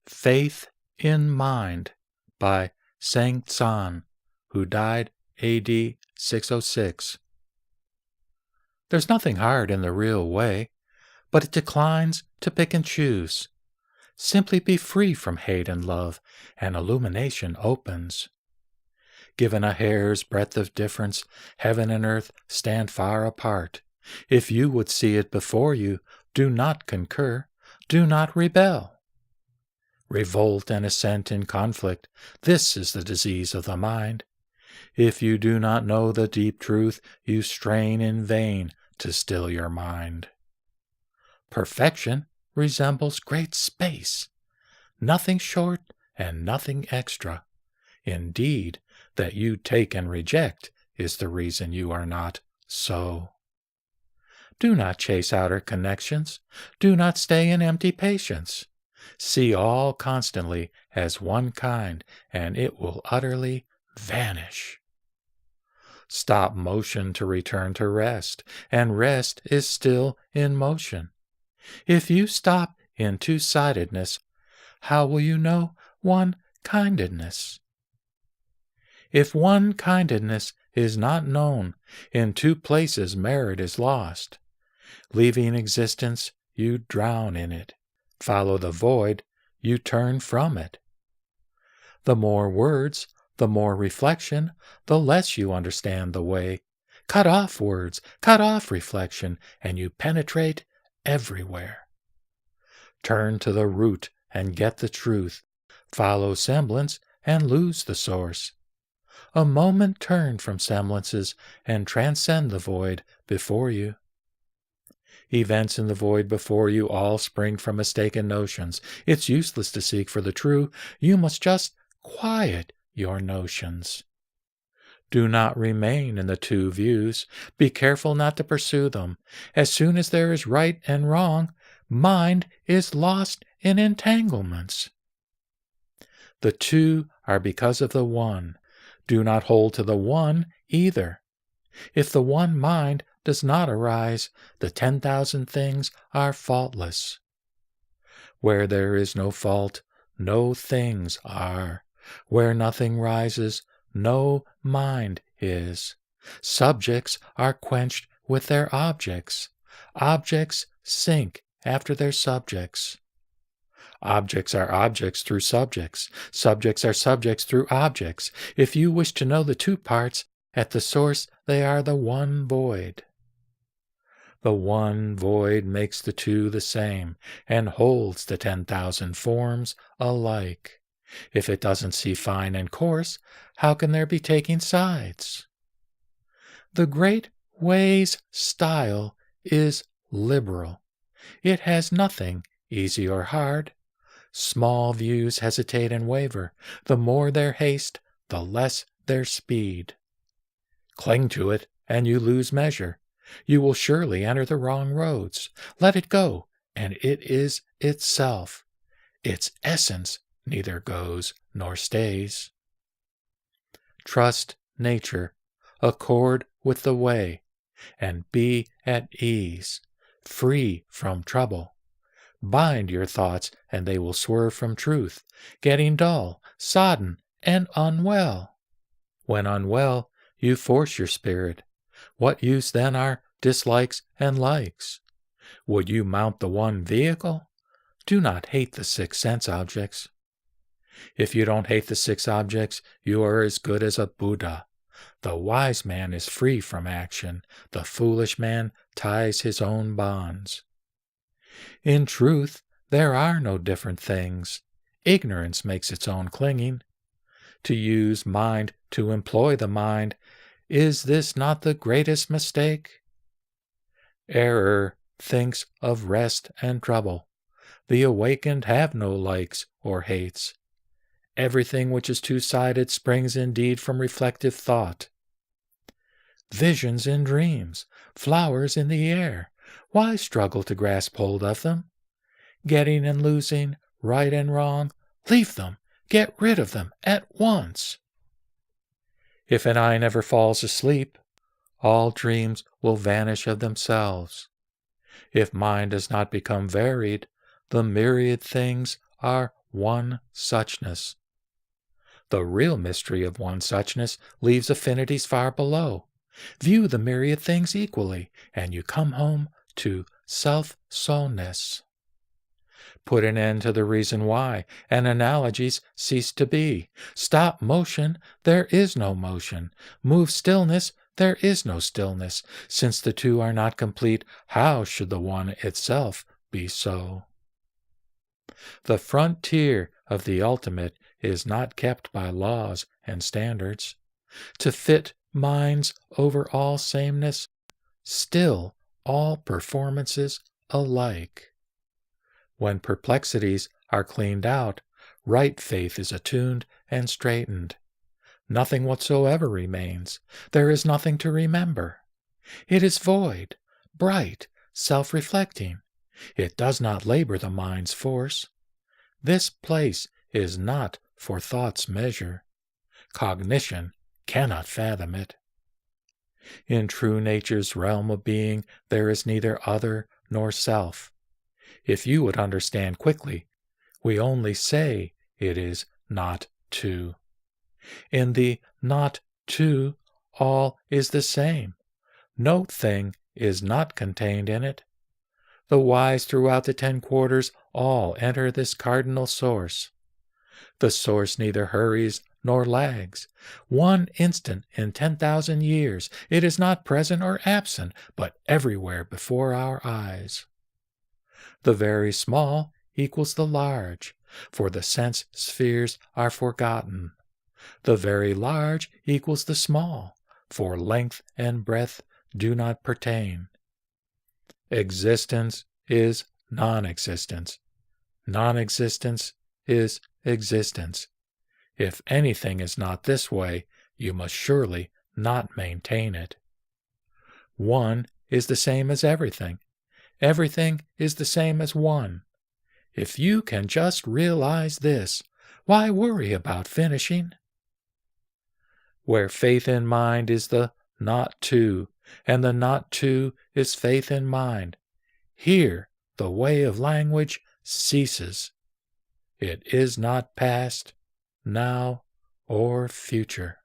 Faith in Mind by Seng-Ts'an, who died A.D. 606. There's nothing hard in the real way, but it declines to pick and choose. Simply be free from hate and love, and illumination opens. Given a hair's breadth of difference, heaven and earth stand far apart. If you would see it before you, do not concur, do not rebel. Revolt and assent in conflict, this is the disease of the mind. If you do not know the deep truth, you strain in vain to still your mind. Perfection resembles great space, nothing short and nothing extra. Indeed, that you take and reject is the reason you are not so. Do not chase outer connections. Do not stay in empty patience. See all constantly as one kind, and it will utterly vanish. Stop motion to return to rest, and rest is still in motion. If you stop in two-sidedness, how will you know one-kindedness? If one-kindedness is not known, in two places merit is lost. Leaving existence, you drown in it. Follow the void, you turn from it. The more words, the more reflection, the less you understand the way. Cut off words, cut off reflection, and you penetrate everywhere. Turn to the root and get the truth. Follow semblance and lose the source. A moment turn from semblances and transcend the void before you. Events in the void before you all spring from mistaken notions. It's useless to seek for the true. You must just quiet your notions. Do not remain in the two views. Be careful not to pursue them. As soon as there is right and wrong, mind is lost in entanglements. The two are because of the one. Do not hold to the one either. If the one mind does not arise, the 10,000 things are faultless. Where there is no fault, no things are. Where nothing rises, no mind is. Subjects are quenched with their objects. Objects sink after their subjects. Objects are objects through subjects. Subjects are subjects through objects. If you wish to know the two parts, at the source they are the one void. The one void makes the two the same, and holds the 10,000 forms alike. If it doesn't see fine and coarse, how can there be taking sides? The great way's style is liberal. It has nothing easy or hard. Small views hesitate and waver. The more their haste, the less their speed. Cling to it, and you lose measure. You will surely enter the wrong roads. Let it go, and it is itself. Its essence neither goes nor stays. Trust nature, accord with the way, and be at ease, free from trouble. Bind your thoughts, and they will swerve from truth, getting dull, sodden, and unwell. When unwell, you force your spirit. What use then are dislikes and likes? Would you mount the one vehicle? Do not hate the 6 sense objects. If you don't hate the 6 objects, you are as good as a Buddha. The wise man is free from action. The foolish man ties his own bonds. In truth, there are no different things. Ignorance makes its own clinging. To use mind to employ the mind, is this not the greatest mistake? Error thinks of rest and trouble. The awakened have no likes or hates. Everything which is two-sided springs indeed from reflective thought. Visions in dreams, flowers in the air. Why struggle to grasp hold of them? Getting and losing, right and wrong, leave them, get rid of them at once. If an eye never falls asleep, all dreams will vanish of themselves. If mind does not become varied, the myriad things are one suchness. The real mystery of one suchness leaves affinities far below. View the myriad things equally, and you come home to self-soulness. Put an end to the reason why, and analogies cease to be. Stop motion, there is no motion. Move stillness, there is no stillness. Since the two are not complete, how should the one itself be so? The frontier of the ultimate is not kept by laws and standards. To fit minds over all sameness, still all performances alike. When perplexities are cleaned out, right faith is attuned and straightened. Nothing whatsoever remains. There is nothing to remember. It is void, bright, self-reflecting. It does not labor the mind's force. This place is not for thought's measure. Cognition cannot fathom it. In true nature's realm of being, there is neither other nor self. If you would understand quickly, we only say it is not two. In the not two, all is the same. No thing is not contained in it. The wise throughout the 10 quarters all enter this cardinal source. The source neither hurries nor lags. 1 instant in 10,000 years, it is not present or absent, but everywhere before our eyes. The very small equals the large, for the sense spheres are forgotten. The very large equals the small, for length and breadth do not pertain. Existence is non-existence. Non-existence is existence. If anything is not this way, you must surely not maintain it. One is the same as everything. Everything is the same as one. If you can just realize this, why worry about finishing? Where faith in mind is the not two, and the not two is faith in mind, here the way of language ceases. It is not past, now, or future.